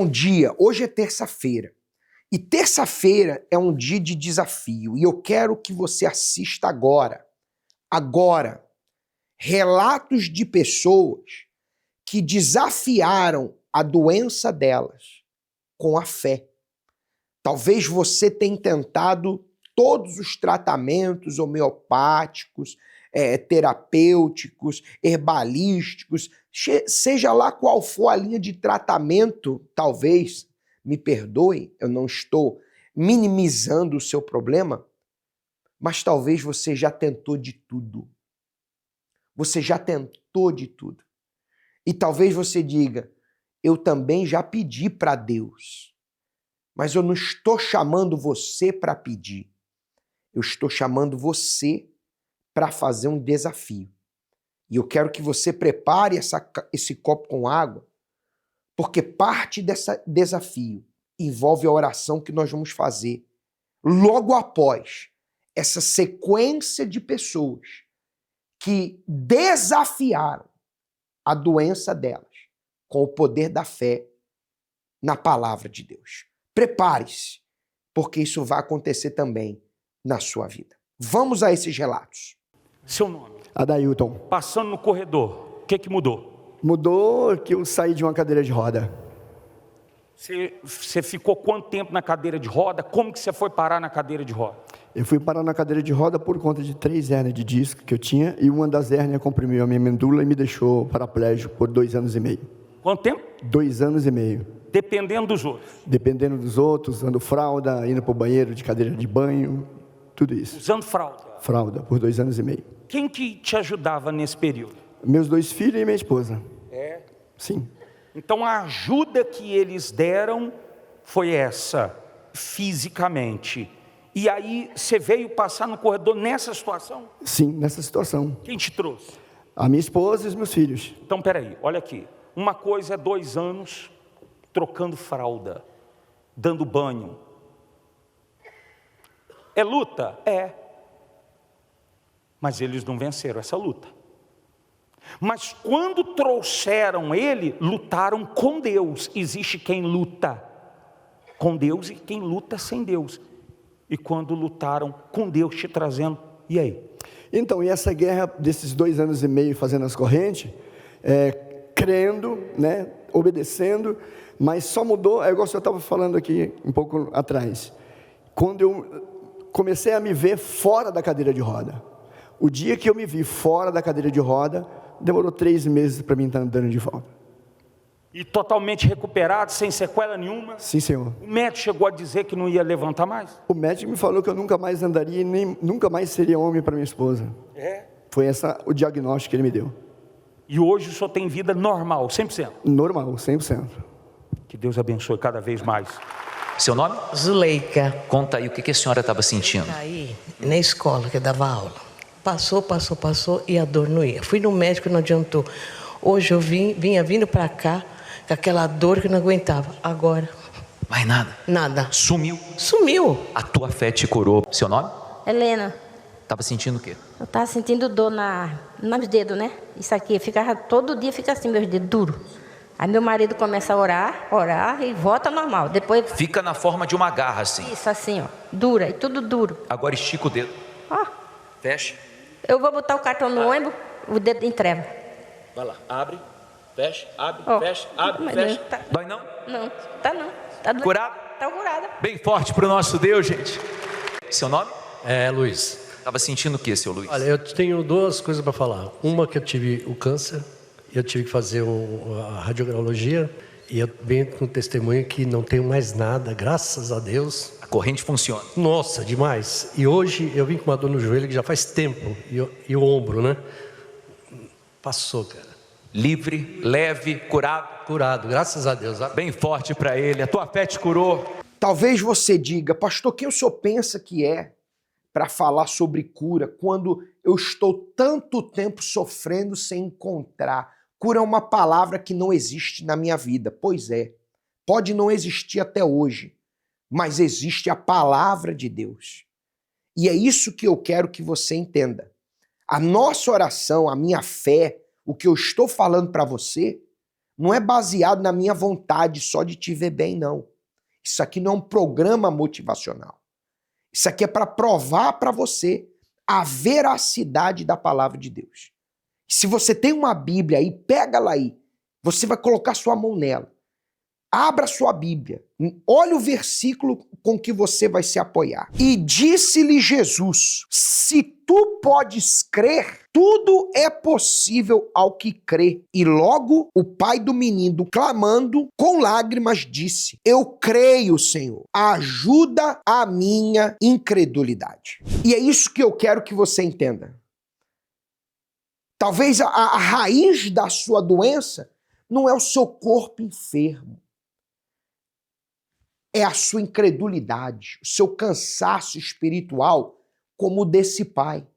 Bom dia, hoje é terça-feira. E terça-feira é um dia de desafio. E eu quero que você assista agora. Agora. Relatos de pessoas que desafiaram a doença delas com a fé. Talvez você tenha tentado todos os tratamentos homeopáticos, terapêuticos, herbalísticos, seja lá qual for a linha de tratamento, talvez, me perdoe, eu não estou minimizando o seu problema, mas talvez você já tentou de tudo. Você já tentou de tudo. E talvez você diga, eu também já pedi para Deus, mas eu não estou chamando você para pedir. Eu estou chamando você para fazer um desafio. E eu quero que você prepare esse copo com água, porque parte desse desafio envolve a oração que nós vamos fazer logo após essa sequência de pessoas que desafiaram a doença delas com o poder da fé na palavra de Deus. Prepare-se, porque isso vai acontecer também na sua vida. Vamos a esses relatos. Seu nome? Adailton. Passando no corredor, o que mudou? Mudou que eu saí de uma cadeira de roda. Você ficou quanto tempo na cadeira de roda? Como que você foi parar na cadeira de roda? Eu fui parar na cadeira de roda por conta de 3 hérnias de disco que eu tinha, e uma das hérnias comprimiu a minha medula e me deixou paraplégico por 2 anos e meio. Quanto tempo? 2 anos e meio. Dependendo dos outros? Dependendo dos outros, usando fralda, indo para o banheiro de cadeira de banho, tudo isso. Usando fralda? Fralda, por 2 anos e meio. Quem que te ajudava nesse período? Meus 2 filhos e minha esposa. É? Sim. Então a ajuda que eles deram foi essa, fisicamente. E aí você veio passar no corredor nessa situação? Sim, nessa situação. Quem te trouxe? A minha esposa e os meus filhos. Então peraí, olha aqui. Uma coisa é 2 anos trocando fralda, dando banho. É luta? É. Mas eles não venceram essa luta. Mas quando trouxeram ele, lutaram com Deus. Existe quem luta com Deus e quem luta sem Deus. E quando lutaram com Deus te trazendo, e aí? Então, e essa guerra desses 2 anos e meio fazendo as correntes, crendo, né, obedecendo, mas só mudou, é igual eu estava falando aqui um pouco atrás, quando eu comecei a me ver fora da cadeira de roda. O dia que eu me vi fora da cadeira de roda, demorou 3 meses para mim estar andando de volta. E totalmente recuperado, sem sequela nenhuma? Sim, senhor. O médico chegou a dizer que não ia levantar mais? O médico me falou que eu nunca mais andaria e nem, nunca mais seria homem para minha esposa. É? Foi o diagnóstico que ele me deu. E hoje o senhor tem vida normal, 100%? Normal, 100%. Que Deus abençoe cada vez mais. Seu nome? Zuleika. Conta aí, o que a senhora estava sentindo? Aí, na escola que eu dava aula. Passou e a dor não ia. Fui no médico e não adiantou. Hoje eu vinha vindo para cá com aquela dor que eu não aguentava. Agora, Mais nada? nada. Sumiu. Sumiu. A tua fé te curou. Seu nome? Helena, Estava sentindo o quê? eu tava sentindo dor nos dedos, né? Isso aqui, todo dia fica assim, meus dedos duros. Aí meu marido começa a orar e volta ao normal. Depois, Fica na forma de uma garra assim. isso assim, ó, dura, e tudo duro. Agora estica o dedo. Ó, Fecha. eu vou botar o cartão no ônibus, o dedo entrega. Vai lá. Abre. Fecha. Abre. Ó, Fecha. Abre. mas Fecha. não tá- Dói não? Não, tá não. Tá doendo. Curado? Tá curada. Bem forte pro nosso Deus, gente. Seu nome? É, Luiz. Estava sentindo o quê, seu Luiz? Olha, eu tenho 2 coisas para falar. Uma que eu tive o câncer, eu tive que fazer a radiologia, e eu venho com testemunho que não tenho mais nada, graças a Deus. A corrente funciona. Nossa, demais. E hoje eu vim com uma dor no joelho que já faz tempo, e o ombro, né? Passou, cara. Livre, leve, curado. Curado, graças a Deus. Bem forte para ele. A tua fé te curou. Talvez você diga, pastor, quem o senhor pensa que é para falar sobre cura quando eu estou tanto tempo sofrendo sem encontrar? Cura é uma palavra que não existe na minha vida. Pois é, pode não existir até hoje, mas existe a palavra de Deus. E é isso que eu quero que você entenda. A nossa oração, a minha fé, o que eu estou falando para você, Não é baseado na minha vontade só de te ver bem, não. Isso aqui não é um programa motivacional. Isso aqui é para provar para você a veracidade da palavra de Deus. Se você tem uma Bíblia aí, pega ela aí. Você vai colocar sua mão nela. Abra sua Bíblia. Olha o versículo com que você vai se apoiar. E disse-lhe Jesus: se tu podes crer, tudo é possível ao que crê. E logo o pai do menino, clamando com lágrimas, disse: eu creio, Senhor, ajuda a minha incredulidade. E é isso que eu quero que você entenda. Talvez a raiz da sua doença não é o seu corpo enfermo. É a sua incredulidade, o seu cansaço espiritual, como o desse pai,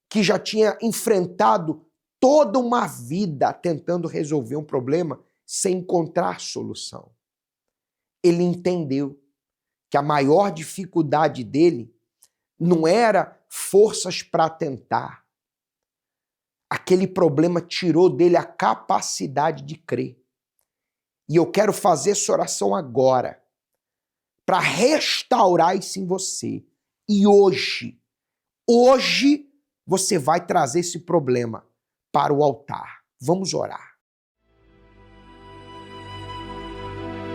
que já tinha enfrentado toda uma vida tentando resolver um problema sem encontrar solução. Ele entendeu que a maior dificuldade dele não era forças para tentar. Aquele problema tirou dele a capacidade de crer. E eu quero fazer essa oração agora, para restaurar isso em você. E hoje você vai trazer esse problema para o altar. Vamos orar.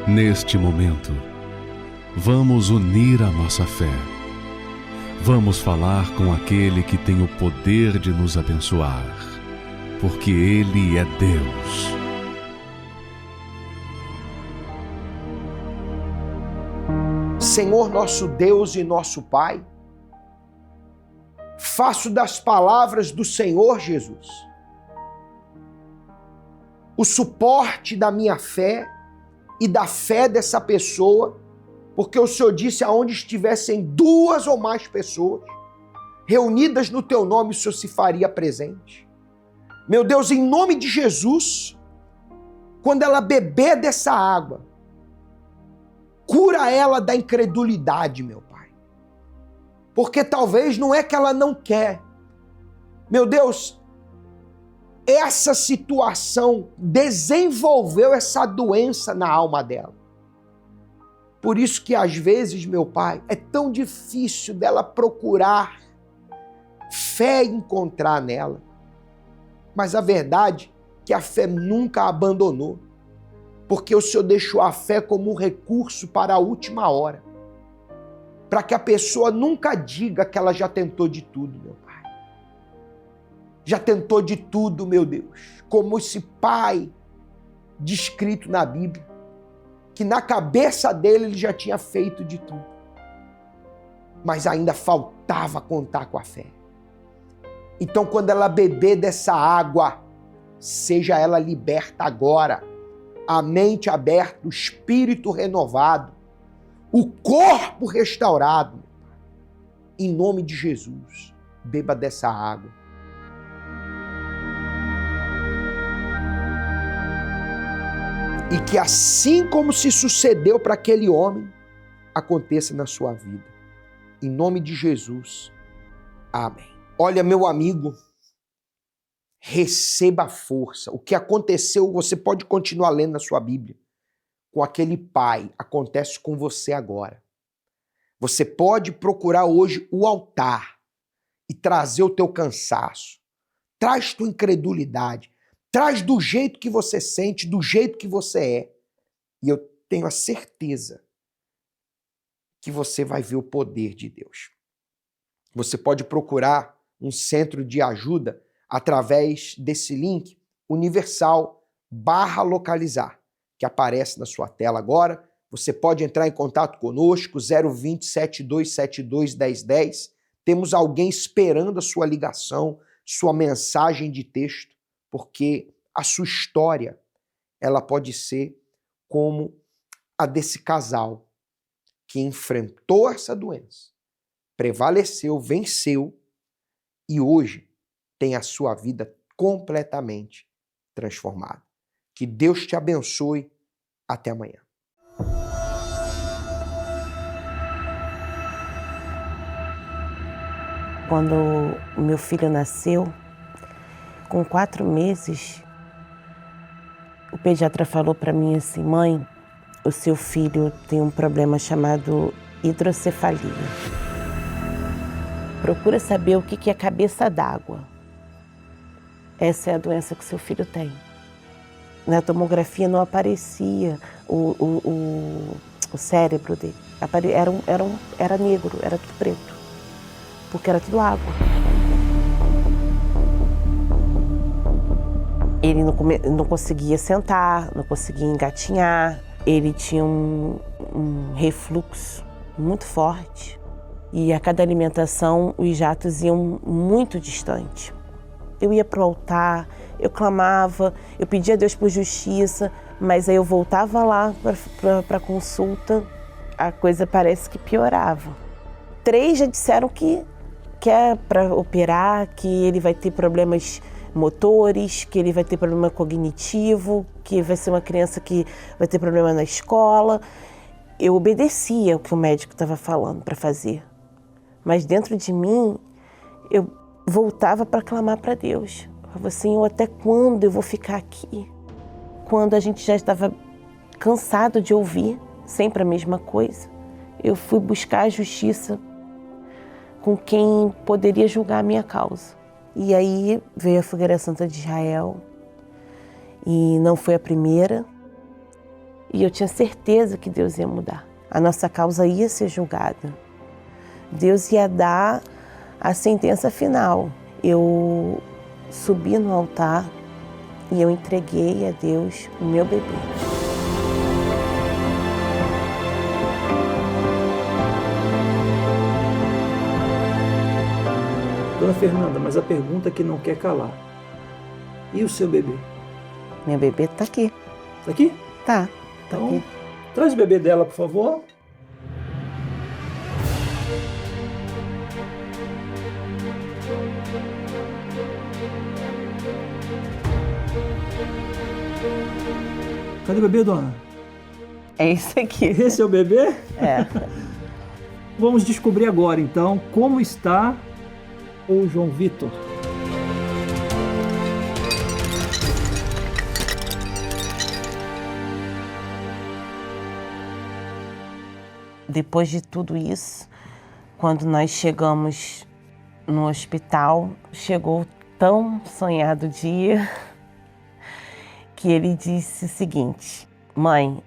Neste momento, vamos unir a nossa fé. Vamos falar com aquele que tem o poder de nos abençoar, porque Ele é Deus. Senhor, nosso Deus e nosso Pai, faço das palavras do Senhor Jesus o suporte da minha fé e da fé dessa pessoa, porque o Senhor disse: aonde estivessem duas ou mais pessoas reunidas no teu nome, o Senhor se faria presente. Meu Deus, em nome de Jesus, quando ela beber dessa água, cura ela da incredulidade, meu Pai. Porque talvez não é que ela não quer. Meu Deus, essa situação desenvolveu essa doença na alma dela. Por isso que às vezes, meu Pai, é tão difícil dela procurar fé e encontrar nela. Mas a verdade é que a fé nunca a abandonou. Porque o Senhor deixou a fé como um recurso para a última hora. Para que a pessoa nunca diga que ela já tentou de tudo, meu Pai. Já tentou de tudo, meu Deus. Como esse pai descrito na Bíblia, que na cabeça dele ele já tinha feito de tudo. Mas ainda faltava contar com a fé. Então, quando ela beber dessa água, seja ela liberta agora. A mente aberta, o espírito renovado, o corpo restaurado. Em nome de Jesus, beba dessa água. E que assim como se sucedeu para aquele homem, aconteça na sua vida. Em nome de Jesus. Amém. Olha, meu amigo, receba a força. O que aconteceu, você pode continuar lendo na sua Bíblia. Com aquele pai, acontece com você agora. Você pode procurar hoje o altar e trazer o teu cansaço. Traz tua incredulidade. Traz do jeito que você sente, do jeito que você é. E eu tenho a certeza que você vai ver o poder de Deus. Você pode procurar um centro de ajuda através desse link universal/localizar, que aparece na sua tela agora. Você pode entrar em contato conosco, 020 7272 1010. Temos alguém esperando a sua ligação, sua mensagem de texto, porque a sua história, ela pode ser como a desse casal que enfrentou essa doença, prevaleceu, venceu e hoje tem a sua vida completamente transformada. Que Deus te abençoe. Até amanhã. Quando o meu filho nasceu, com 4 meses, O pediatra falou para mim assim: mãe, o seu filho tem um problema chamado hidrocefalia. Procura saber o que é cabeça d'água. Essa é a doença que seu filho tem. Na tomografia não aparecia o cérebro dele. Era negro, era tudo preto, porque era tudo água. Ele não conseguia sentar, não conseguia engatinhar. Ele tinha um refluxo muito forte. E a cada alimentação, os jatos iam muito distante. Eu ia para o altar, eu clamava, eu pedia a Deus por justiça, mas aí eu voltava lá para a consulta, a coisa parece que piorava. 3 já disseram que é para operar, que ele vai ter problemas motores, que ele vai ter problema cognitivo, que vai ser uma criança que vai ter problema na escola. Eu obedecia o que o médico estava falando para fazer, mas dentro de mim eu voltava para clamar para Deus. Eu falava: Senhor, até quando eu vou ficar aqui? Quando a gente já estava cansado de ouvir sempre a mesma coisa, eu fui buscar a justiça com quem poderia julgar a minha causa. E aí veio a Fogueira Santa de Israel, e não foi a primeira, e eu tinha certeza que Deus ia mudar. A nossa causa ia ser julgada. Deus ia dar a sentença final. Eu subi no altar e eu entreguei a Deus o meu bebê. Dona Fernanda, mas a pergunta que não quer calar. E o seu bebê? Meu bebê tá aqui. Tá aqui? Tá então, aqui. Traz o bebê dela, por favor. Cadê o bebê, dona? É esse aqui. Esse é o bebê? É. Vamos descobrir agora, então, como está o João Vitor. Depois de tudo isso, quando nós chegamos no hospital, chegou o tão sonhado dia que ele disse o seguinte: mãe,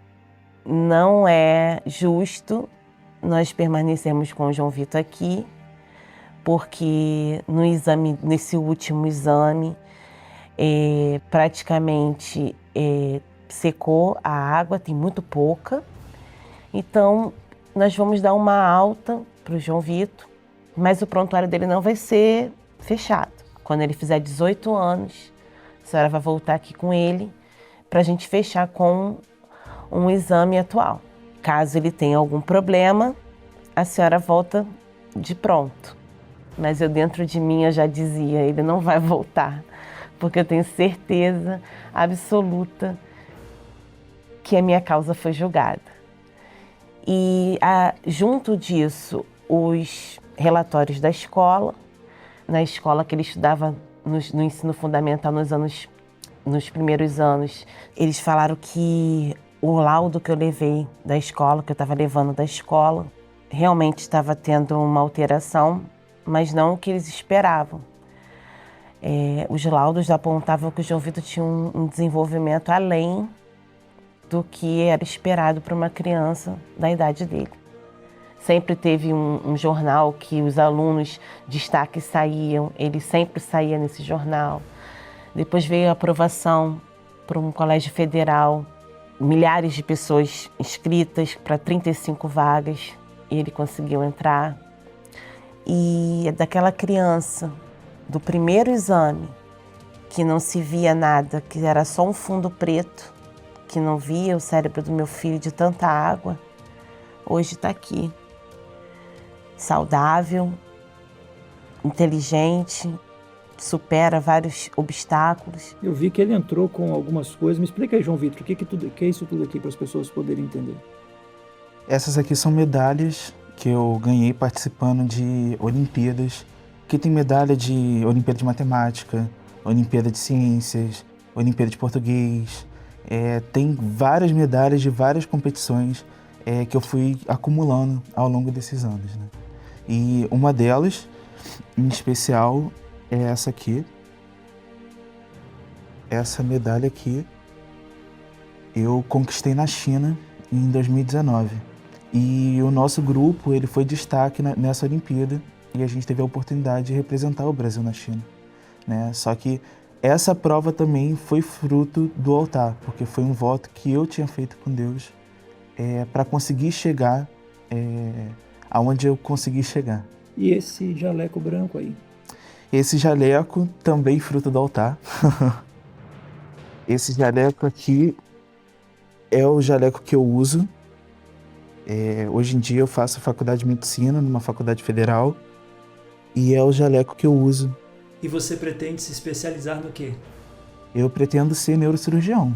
não é justo nós permanecermos com o João Vitor aqui, porque no exame, nesse último exame, praticamente secou a água, tem muito pouca. Então, nós vamos dar uma alta para o João Vitor, mas o prontuário dele não vai ser fechado. Quando ele fizer 18 anos, a senhora vai voltar aqui com ele para a gente fechar com um exame atual. Caso ele tenha algum problema, a senhora volta de pronto. Mas eu dentro de mim eu já dizia: ele não vai voltar, porque eu tenho certeza absoluta que a minha causa foi julgada. E junto disso, os relatórios da escola, na escola que ele estudava no ensino fundamental nos primeiros anos, eles falaram que o laudo que eu levei da escola, que eu estava levando da escola, realmente estava tendo uma alteração, mas não o que eles esperavam. Os laudos apontavam que o João Vitor tinha um desenvolvimento além do que era esperado para uma criança da idade dele. Sempre teve um jornal que os alunos destaques saíam, ele sempre saía nesse jornal. Depois veio a aprovação para um colégio federal, milhares de pessoas inscritas para 35 vagas, e ele conseguiu entrar. E daquela criança, do primeiro exame, que não se via nada, que era só um fundo preto, que não via o cérebro do meu filho de tanta água, hoje está aqui, saudável, inteligente, supera vários obstáculos. Eu vi que ele entrou com algumas coisas. Me explica aí, João Vitor, o que é isso tudo aqui para as pessoas poderem entender? Essas aqui são medalhas que eu ganhei participando de Olimpíadas, que tem medalha de Olimpíada de Matemática, Olimpíada de Ciências, Olimpíada de Português. Tem várias medalhas de várias competições que eu fui acumulando ao longo desses anos, né? E uma delas, em especial, é essa aqui. Essa medalha aqui eu conquistei na China em 2019. E o nosso grupo ele foi destaque nessa Olimpíada e a gente teve a oportunidade de representar o Brasil na China, né? Só que essa prova também foi fruto do altar, porque foi um voto que eu tinha feito com Deus para conseguir chegar aonde eu consegui chegar. E esse jaleco branco aí? Esse jaleco também fruto do altar. Esse jaleco aqui é o jaleco que eu uso. Hoje em dia eu faço faculdade de medicina numa faculdade federal e é o jaleco que eu uso. E você pretende se especializar no quê? Eu pretendo ser neurocirurgião.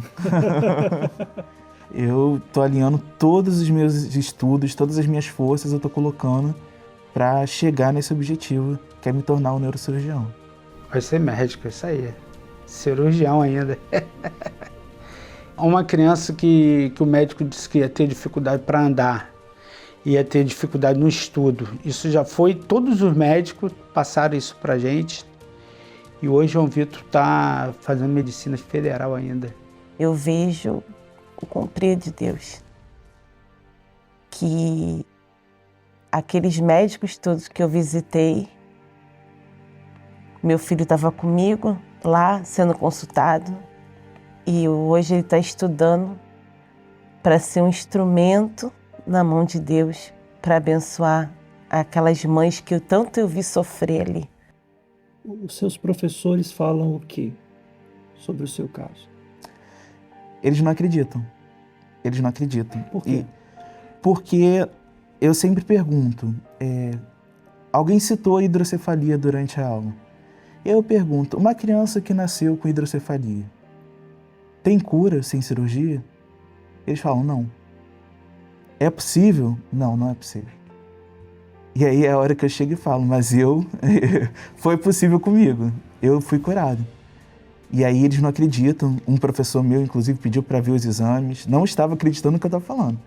Eu tô alinhando todos os meus estudos, todas as minhas forças eu tô colocando para chegar nesse objetivo, que é me tornar um neurocirurgião. Vai ser médico, isso aí. Cirurgião ainda. Uma criança que o médico disse que ia ter dificuldade para andar, ia ter dificuldade no estudo. Isso já foi, todos os médicos passaram isso pra gente. E hoje João Vitor está fazendo medicina federal ainda. Eu vejo o cumprir de Deus. Que aqueles médicos todos que eu visitei, meu filho estava comigo lá, sendo consultado. E hoje ele está estudando para ser um instrumento na mão de Deus para abençoar aquelas mães que tanto eu vi sofrer ali. Os seus professores falam o quê sobre o seu caso? Eles não acreditam. Eles não acreditam. Por quê? Porque eu sempre pergunto, alguém citou a hidrocefalia durante a aula. Eu pergunto, uma criança que nasceu com hidrocefalia, tem cura sem cirurgia? Eles falam, não. É possível? Não, não é possível. E aí é a hora que eu chego e falo, mas foi possível comigo, eu fui curado. E aí eles não acreditam, um professor meu inclusive pediu para ver os exames, não estava acreditando no que eu estava falando.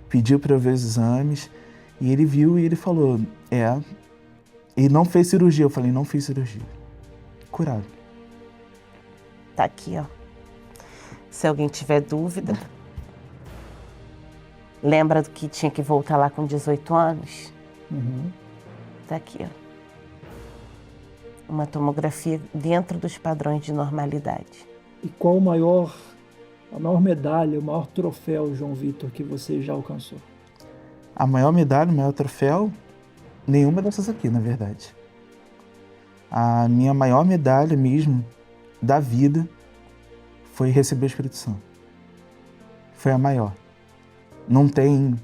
Pediu para ver os exames e ele viu e ele falou, e não fez cirurgia. Eu falei, não fiz cirurgia. Curado. Tá aqui, ó. Se alguém tiver dúvida, lembra do que tinha que voltar lá com 18 anos? Tá aqui, ó. Uma tomografia dentro dos padrões de normalidade. E qual a maior medalha, o maior troféu, João Vitor, que você já alcançou? A maior medalha, o maior troféu? Nenhuma dessas aqui, na verdade. A minha maior medalha mesmo, da vida, foi receber o Espírito Santo. Foi a maior. Não tem...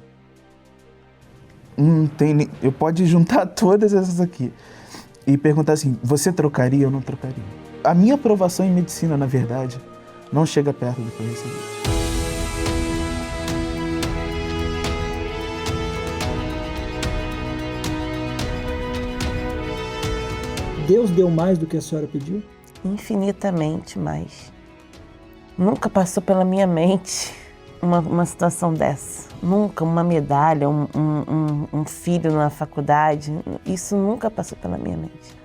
Eu posso juntar todas essas aqui e perguntar assim, você trocaria ou não trocaria? A minha aprovação em medicina, na verdade, não chega perto do que eu recebi. Deus deu mais do que a senhora pediu? Infinitamente mais. Nunca passou pela minha mente uma situação dessa. Nunca uma medalha, um filho na faculdade, isso nunca passou pela minha mente.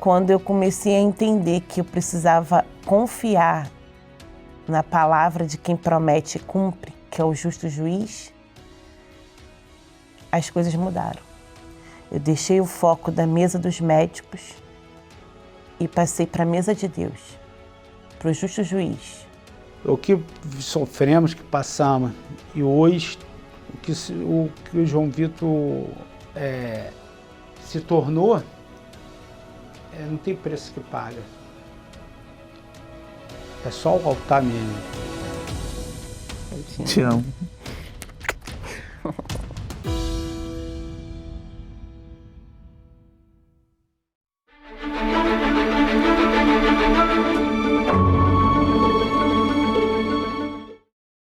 Quando eu comecei a entender que eu precisava confiar na palavra de quem promete e cumpre, que é o justo juiz, as coisas mudaram. Eu deixei o foco da mesa dos médicos e passei para a mesa de Deus, para o justo juiz. O que sofremos, que passamos, e hoje o que o João Vitor se tornou, não tem preço que paga. É só o altar mesmo. Te amo.